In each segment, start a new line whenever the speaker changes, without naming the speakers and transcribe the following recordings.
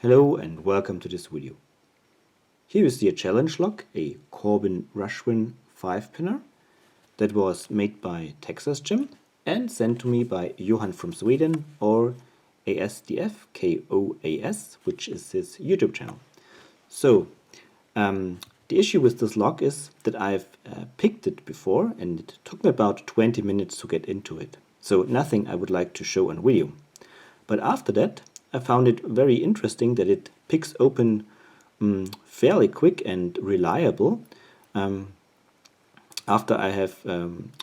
Hello and welcome to this video. Here is the challenge lock, a Corbin Russwin 5-pinner that was made by Texas Jim and sent to me by Johan from Sweden, or ASDF KOAS, which is his YouTube channel. So the issue with this lock is that I've picked it before and it took me about 20 minutes to get into it. So nothing I would like to show on video. But after that, I found it very interesting that it picks open fairly quick and reliable after I have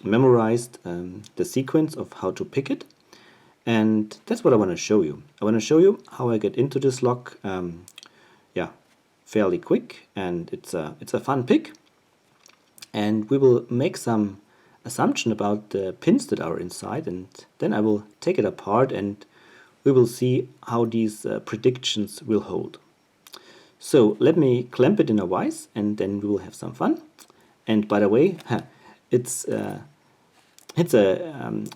memorized the sequence of how to pick it. And that's what I want to show you. I want to show you how I get into this lock fairly quick, and it's a fun pick. And we will make some assumption about the pins that are inside, and then I will take it apart and we will see how these predictions will hold. So let me clamp it in a vise and then we will have some fun. And by the way, it's a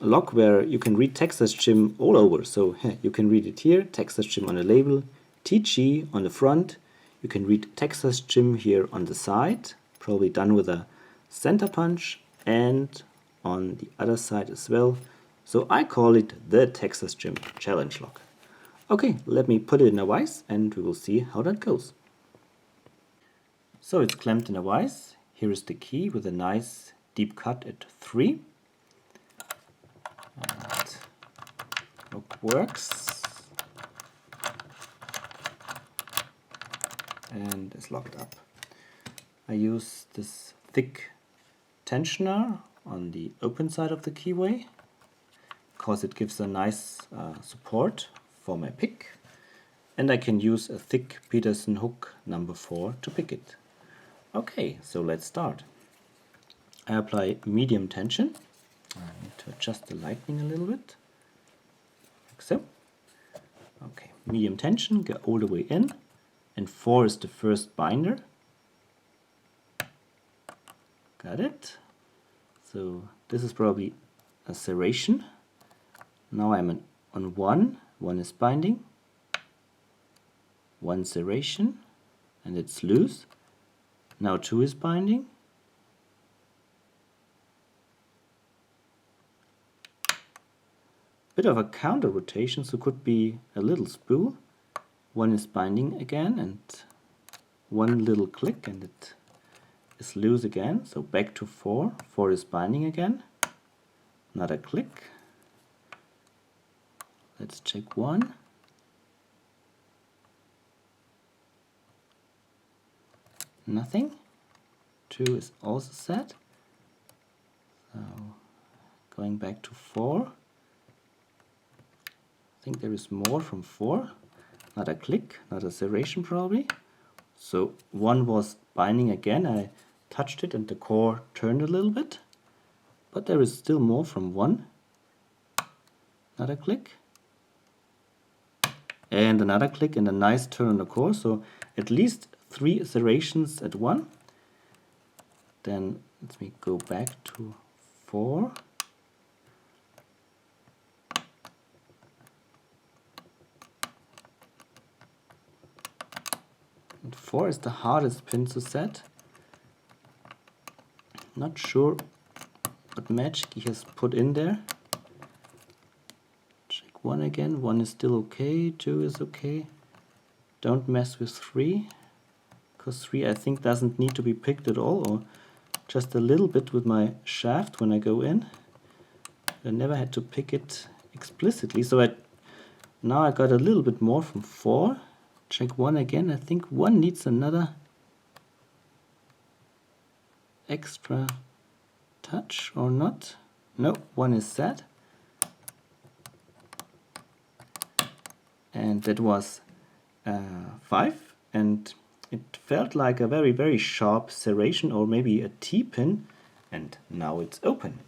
lock where you can read Texas Jim all over. So you can read it here, Texas Jim on the label, TG on the front. You can read Texas Jim here on the side, probably done with a center punch, and on the other side as well. So I call it the Texas Jim challenge lock. Okay, let me put it in a vise and we will see how that goes. So it's clamped in a vise. Here is the key with a nice deep cut at 3. And lock works. And is locked up. I use this thick tensioner on the open side of the keyway, because it gives a nice support for my pick, and I can use a thick Peterson hook number 4 to pick it. Okay, so let's start. I apply medium tension. I need to adjust the lighting a little bit, like so. Okay, medium tension, go all the way in, and 4 is the first binder. Got it. So this is probably a serration. Now I'm on 1, 1 is binding, 1 serration, and it's loose. Now 2 is binding, bit of a counter rotation, so could be a little spool. 1 is binding again, and 1 little click and it is loose again, so back to 4, 4 is binding again, another click. Let's check 1. Nothing. 2 is also set. So going back to 4. I think there is more from 4. Another click, another serration probably. So 1 was binding again. I touched it and the core turned a little bit. But there is still more from 1. Another click. And another click and a nice turn on the core, so at least 3 serrations at 1. Then let me go back to 4. And 4 is the hardest pin to set. Not sure what magic he has put in there. 1 again, 1 is still okay, 2 is okay. Don't mess with 3, because 3 I think doesn't need to be picked at all, or just a little bit with my shaft when I go in. I never had to pick it explicitly, so now I got a little bit more from 4. Check 1 again, I think 1 needs another extra touch or not. No, 1 is set. And that was 5, and it felt like a very, very sharp serration, or maybe a T-pin, and now it's open.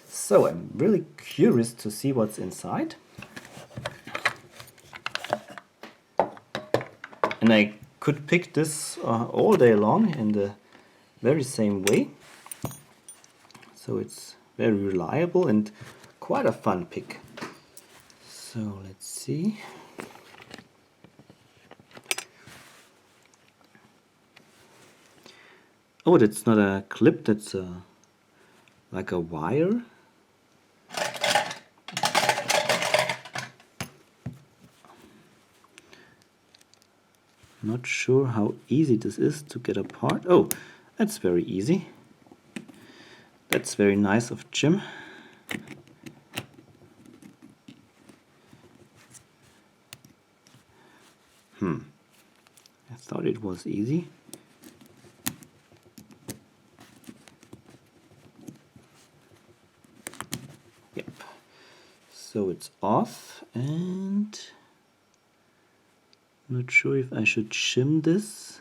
So I'm really curious to see what's inside. And I could pick this all day long in the very same way. So it's very reliable and quite a fun pick. So let's see. Oh, that's not a clip, that's like a wire. Not sure how easy this is to get apart. Oh, that's very easy. That's very nice of Jim. I thought it was easy. Yep. So it's off, and not sure if I should shim this.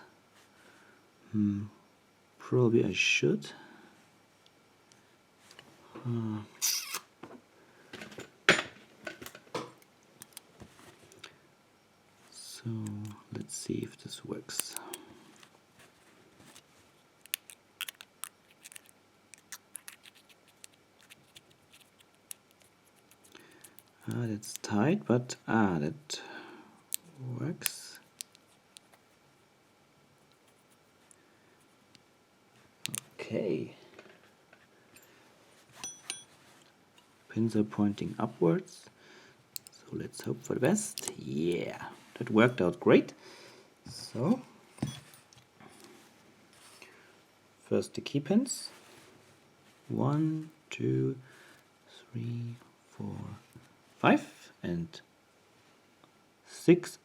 Probably I should. So let's see if this works. That's tight, but that works. Okay. Pins are pointing upwards, so let's hope for the best. Yeah, that worked out great. So first the key pins. 1, 2, 3, 4, 5 and 6.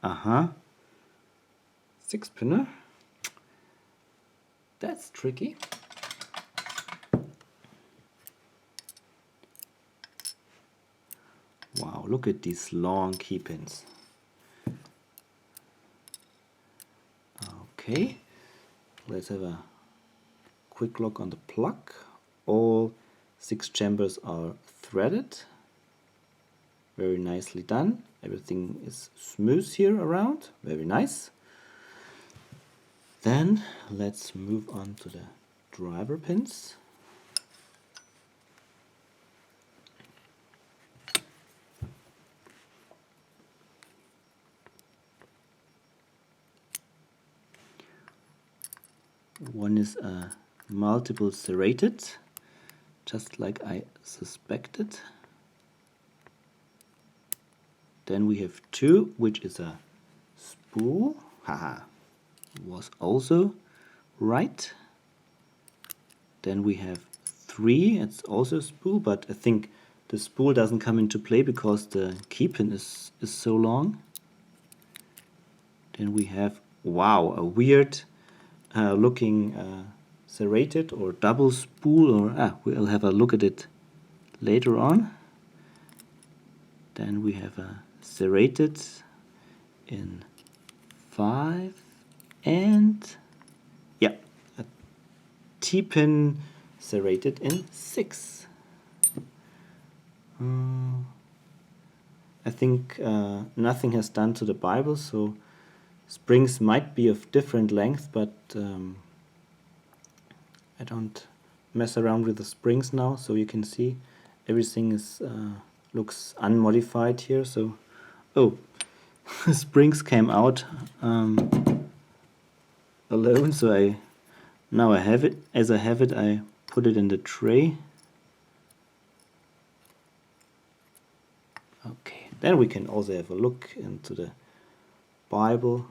6 pinner. That's tricky. Wow, look at these long key pins. Okay, let's have a quick look on the plug. All 6 chambers are threaded. Very nicely done. Everything is smooth here around. Very nice. Then let's move on to the driver pins. One is multiple serrated, just like I suspected. Then we have 2, which is a spool. Haha, was also right. Then we have 3, it's also a spool, but I think the spool doesn't come into play because the key pin is so long. Then we have, wow, a weird looking serrated or double spool, or we'll have a look at it later on. Then we have a serrated in 5 and yeah, a T-pin serrated in 6. I think nothing has done to the Bible, so springs might be of different length, but I don't mess around with the springs now, so you can see everything is looks unmodified here. So, oh, springs came out alone, so now I have it. As I have it, I put it in the tray. Okay, then we can also have a look into the Bible.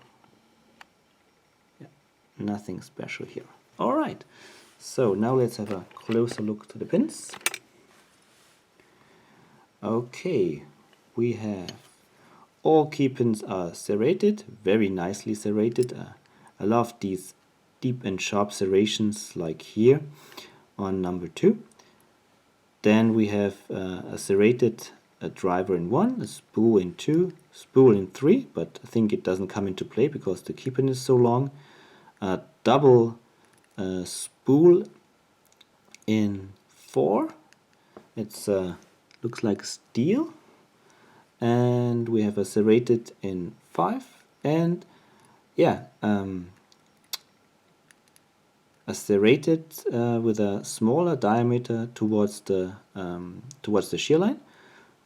Yeah, nothing special here. All right, so now let's have a closer look to the pins. Okay, we have all key pins are serrated, very nicely serrated. I love these deep and sharp serrations like here on number 2. Then we have a serrated driver in 1, a spool in 2, spool in 3, but I think it doesn't come into play because the key pin is so long. A double spool in 4. It's looks like steel. And we have a serrated in 5, and yeah, a serrated with a smaller diameter towards the shear line,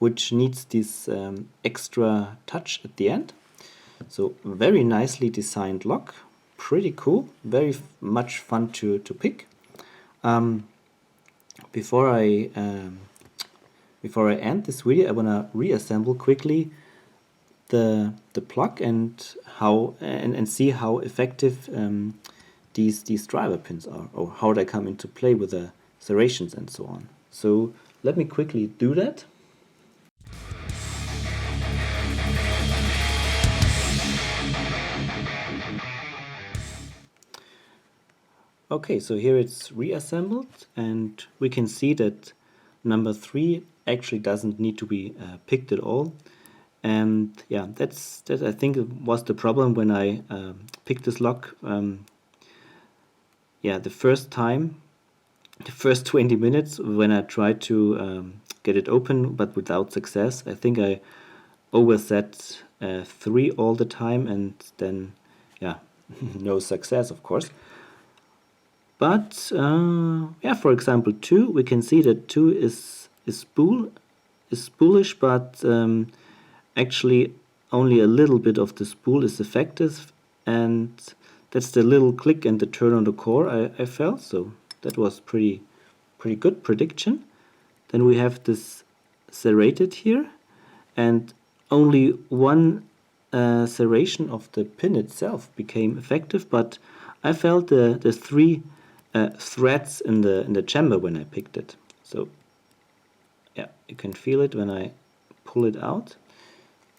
which needs this extra touch at the end. So very nicely designed lock. pretty cool, very much fun to pick. Before I end this video, I wanna reassemble quickly the plug and see how effective these driver pins are, or how they come into play with the serrations and so on. So let me quickly do that. Okay, so here it's reassembled, and we can see that number 3 actually doesn't need to be picked at all. And yeah, that I think was the problem when I picked this lock. Yeah, the first 20 minutes when I tried to get it open, but without success. I think I overset 3 all the time, and then yeah, no success, of course. But yeah, for example, 2, we can see that 2 is spoolish, but actually only a little bit of the spool is effective, and that's the little click and the turn on the core I felt. So that was pretty good prediction. Then we have this serrated here, and only one serration of the pin itself became effective, but I felt the 3 threads in the chamber when I picked it. So yeah, you can feel it when I pull it out.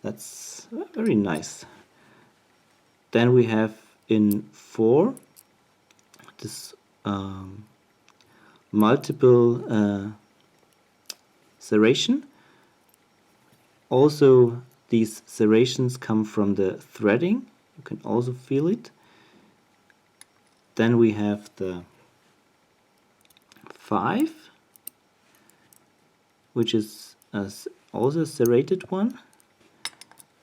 That's very nice. Then we have in 4 this multiple serration. Also, these serrations come from the threading. You can also feel it. Then we have the 5, which is also a serrated one,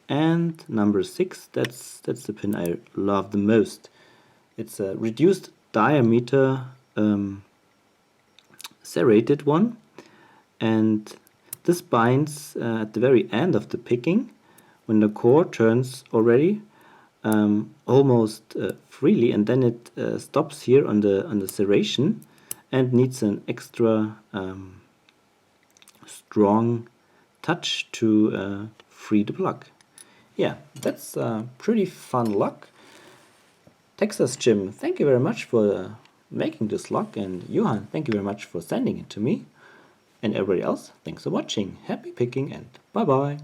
and number 6, that's the pin I love the most. It's a reduced diameter serrated one, and this binds at the very end of the picking when the core turns already almost freely, and then it stops here on the serration and needs an extra strong touch to free the plug. Yeah, that's a pretty fun lock. Texas Jim, thank you very much for making this lock, and Johan, thank you very much for sending it to me. And everybody else, thanks for watching. Happy picking, and bye bye.